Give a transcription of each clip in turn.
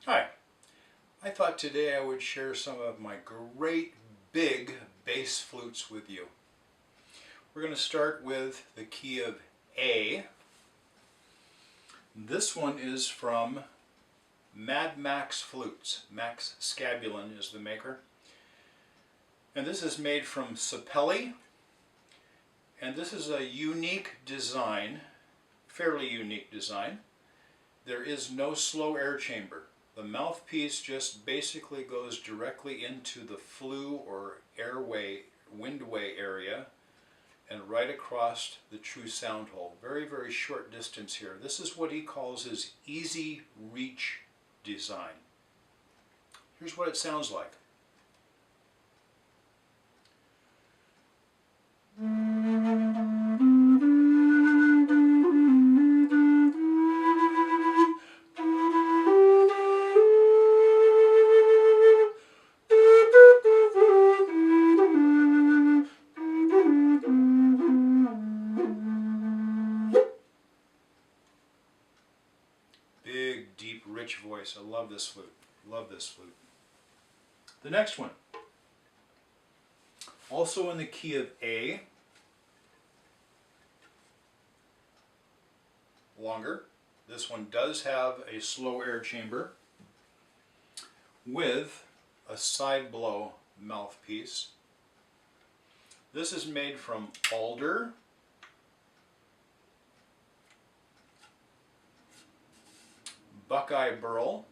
Hi, I thought today I would share some of my great big bass flutes with you. We're going to start with the key of A. This one is from Max Flutes. Max Skabelund is the maker. And this is made from Sapelle. And this is a unique design, fairly unique design. There is no slow air chamber. The mouthpiece just basically goes directly into the flue or airway, windway area and right across the true sound hole. Very, very short distance here. This is what he calls his easy reach design. Here's what it sounds like. Big, deep, rich voice. I love this flute. Love this flute. The next one, also in the key of A, longer. This one does have a slow air chamber with a side blow mouthpiece. This is made from Alder, Buckeye Burl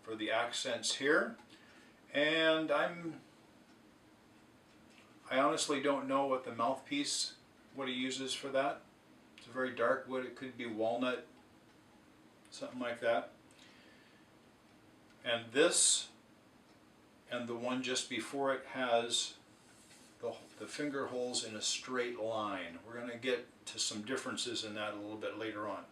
for the accents here, and I honestly don't know what the mouthpiece, what he uses for that. It's a very dark wood. It could be walnut, something like that. And this and the one just before it has the finger holes in a straight line. We're going to get to some differences in that a little bit later on.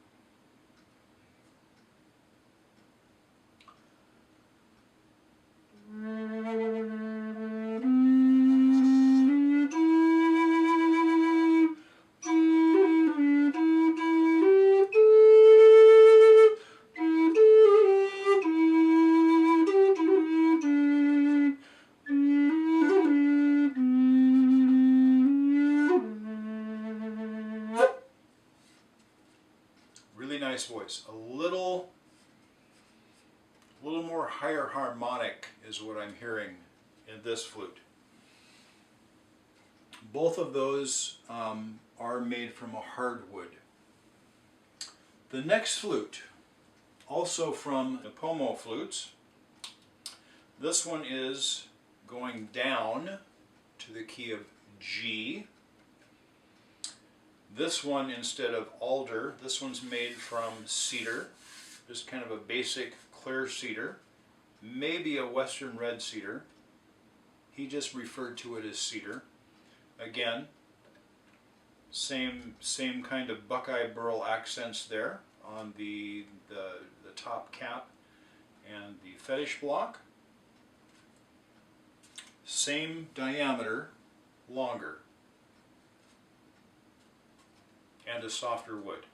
Really nice voice. A little more higher harmonic is what I'm hearing in this flute. Both of those are made from a hardwood. The next flute, also from Nipomo Flutes. This one is going down to the key of G. This one, instead of Alder, this one's made from Cedar, just kind of a basic clear cedar, maybe a western red cedar. He just referred to it as cedar. Again, same kind of Buckeye Burl accents there on the top cap and the fetish block. Same diameter, longer, and a softer wood.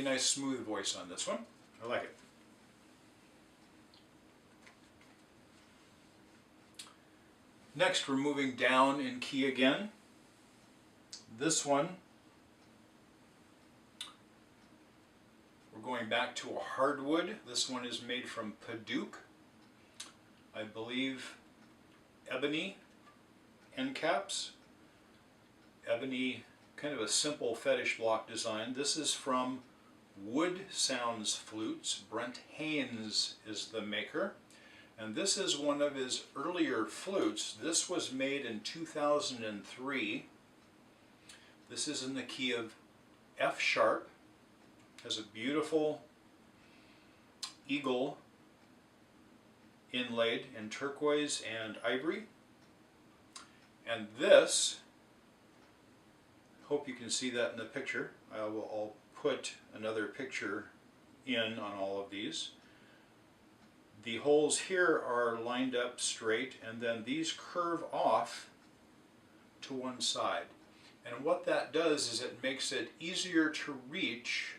Nice smooth voice on this one. I like it. Next, we're moving down in key again. This one, we're going back to a hardwood. This one is made from Padauk, I believe Ebony end caps. Ebony, kind of a simple fetish block design. This is from Woodsounds Flutes. Brent Haines is the maker, and this is one of his earlier flutes. This was made in 2003. This is in the key of F sharp. Has a beautiful eagle inlaid in turquoise and ivory. And this, hope you can see that in the picture. I'll put another picture in on all of these. The holes here are lined up straight, and then these curve off to one side. And what that does is it makes it easier to reach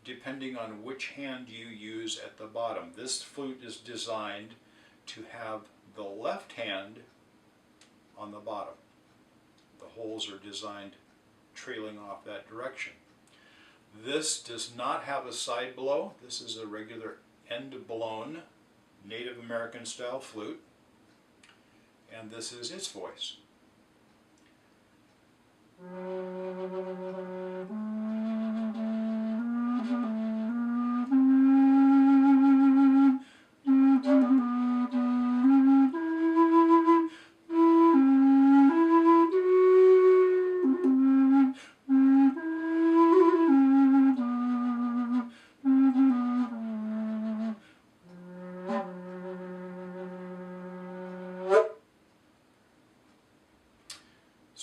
depending on which hand you use at the bottom. This flute is designed to have the left hand on the bottom. The holes are designed trailing off that direction. This does not have a side blow. This is a regular end blown Native American style flute, and this is its voice.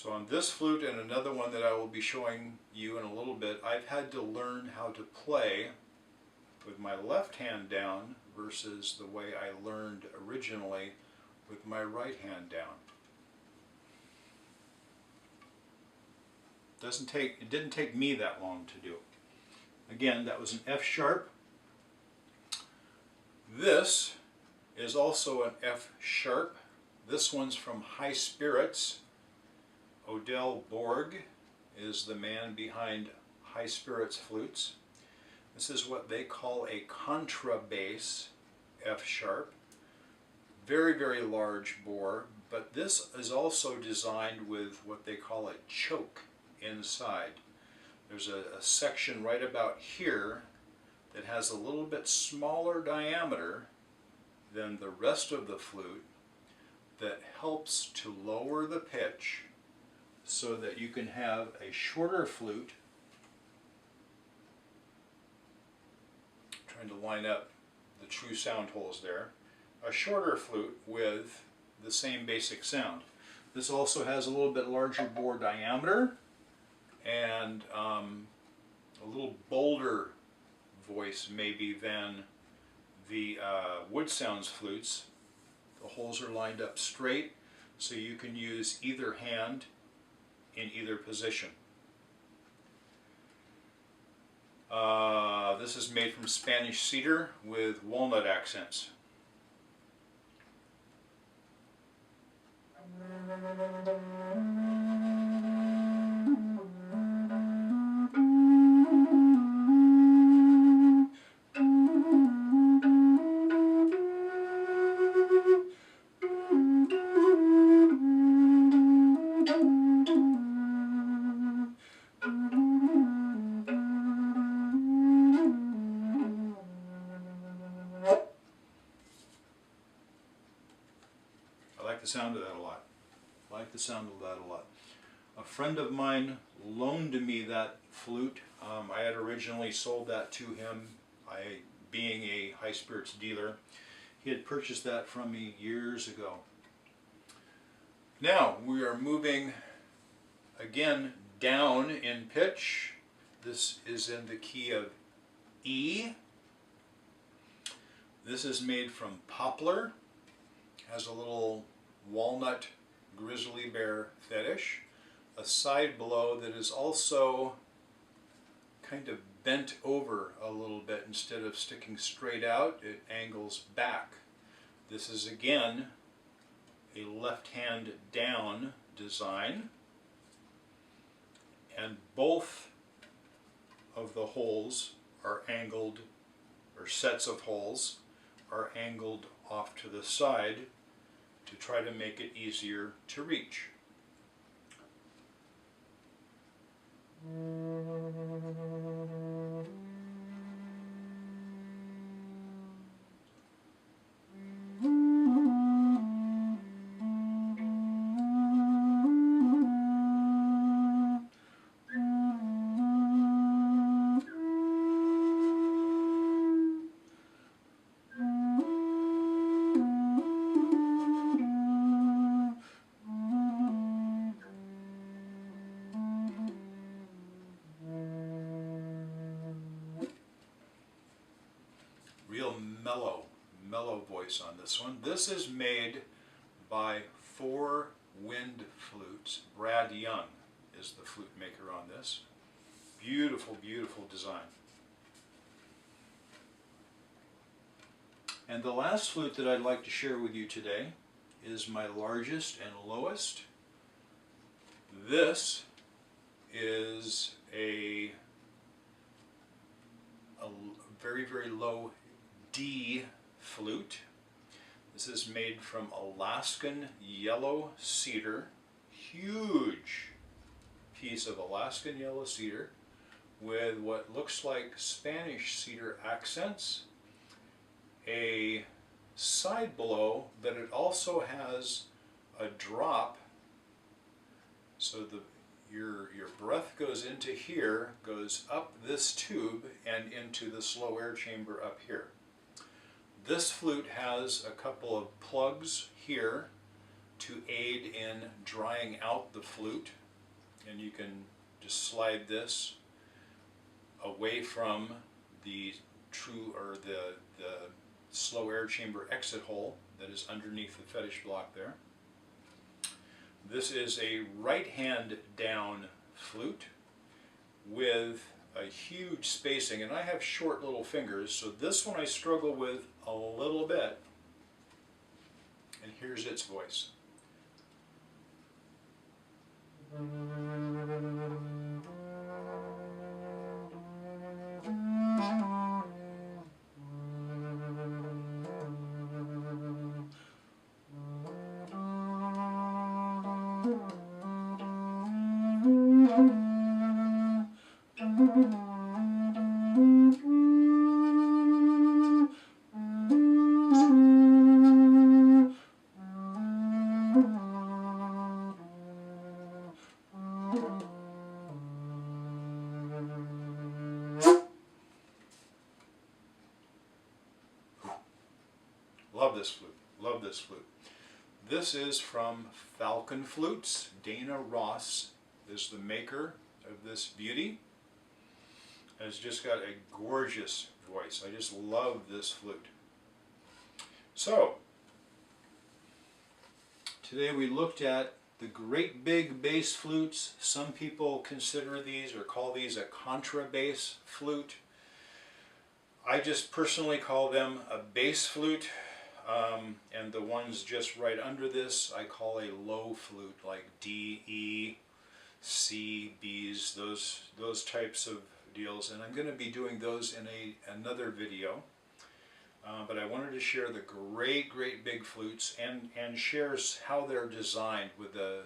So on this flute and another one that I will be showing you in a little bit, I've had to learn how to play with my left hand down versus the way I learned originally with my right hand down. It didn't take me that long to do. Again, that was an Fsharp. This is also an Fsharp. This one's from High Spirits. Odell Borg is the man behind High Spirits Flutes. This is what they call a contrabass Fsharp. Very, very large bore, but this is also designed with what they call a choke inside. There's a section right about here that has a little bit smaller diameter than the rest of the flute that helps to lower the pitch so that you can have a shorter flute. Trying to line up the true sound holes there. A shorter flute with the same basic sound. This also has a little bit larger bore diameter and a little bolder voice maybe than the Woodsounds flutes. The holes are lined up straight so you can use either hand in either position. This is made from Spanish cedar with walnut accents. The sound of that a lot. I like the sound of that a lot. A friend of mine loaned me that flute. I had originally sold that to him, being a High Spirits dealer. He had purchased that from me years ago. Now we are moving again down in pitch. This is in the key of E. This is made from Poplar. Has a little walnut grizzly bear fetish, a side blow that is also kind of bent over a little bit. Instead of sticking straight out, it angles back. This is again a left hand down design, and both of the holes are angled, or sets of holes are angled off to the side to try to make it easier to reach. mellow voice on this one. This is made by Wind Flutes. Brad Young is the flute maker on this. Beautiful, beautiful design. And the last flute that I'd like to share with you today is my largest and lowest. This is a very, very low D flute. This is made from Alaskan yellow cedar. Huge piece of Alaskan yellow cedar with what looks like Spanish cedar accents. A side blow, but it also has a drop, so your breath goes into here, goes up this tube and into the slow air chamber up here. This flute has a couple of plugs here to aid in drying out the flute, and you can just slide this away from the slow air chamber exit hole that is underneath the fetish block there. This is a right hand down flute with a huge spacing, and I have short little fingers, so this one I struggle with a little bit. And here's its voice. Love this flute, love this flute. This is from Falcon Flutes. Dana Ross is the maker of this beauty. It's just got a gorgeous voice. I just love this flute. So, today we looked at the great big bass flutes. Some people consider these or call these a contrabass flute. I just personally call them a bass flute. And the ones just right under this I call a low flute, like D, E, C, B's, those types of deals. And I'm going to be doing those in another video. But I wanted to share the great big flutes and share how they're designed with the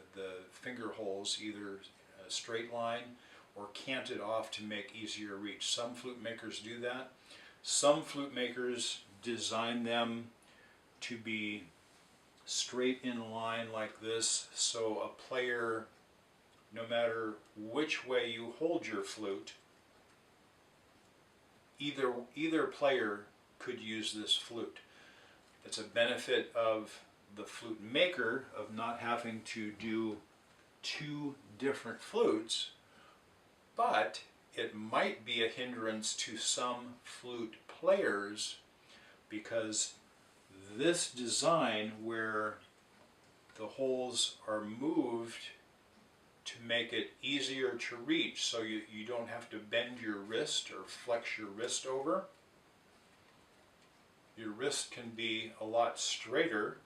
finger holes, either a straight line or canted off to make easier reach. Some flute makers do that. Some flute makers design them to be straight in line like this, so a player, no matter which way you hold your flute, either player could use this flute. It's a benefit of the flute maker of not having to do two different flutes, but it might be a hindrance to some flute players because this design where the holes are moved to make it easier to reach, so you don't have to bend your wrist or flex your wrist over. Your wrist can be a lot straighter.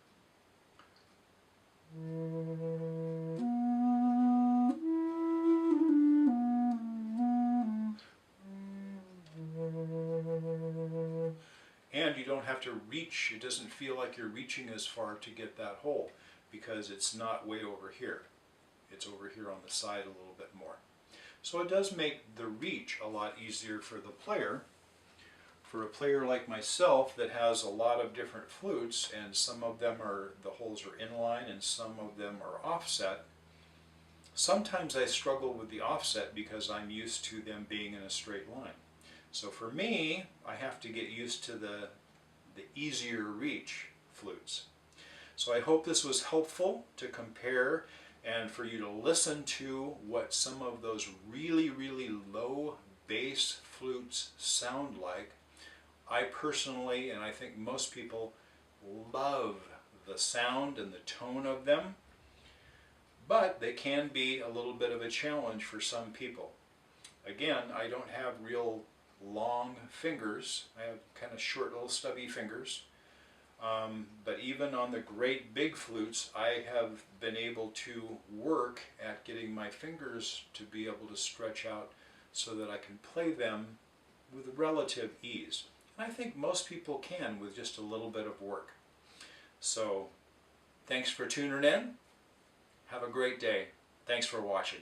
And you don't have to reach, it doesn't feel like you're reaching as far to get that hole because it's not way over here. It's over here on the side a little bit more. So it does make the reach a lot easier for the player. For a player like myself that has a lot of different flutes, and some of them the holes are inline and some of them are offset, sometimes I struggle with the offset because I'm used to them being in a straight line. So for me, I have to get used to the easier reach flutes. So I hope this was helpful to compare and for you to listen to what some of those really low bass flutes sound like. I personally, and I think most people, love the sound and the tone of them, but they can be a little bit of a challenge for some people. Again, I don't have real long fingers. I have kind of short little stubby fingers. But even on the great big flutes, I have been able to work at getting my fingers to be able to stretch out so that I can play them with relative ease. And I think most people can with just a little bit of work. So, thanks for tuning in. Have a great day. Thanks for watching.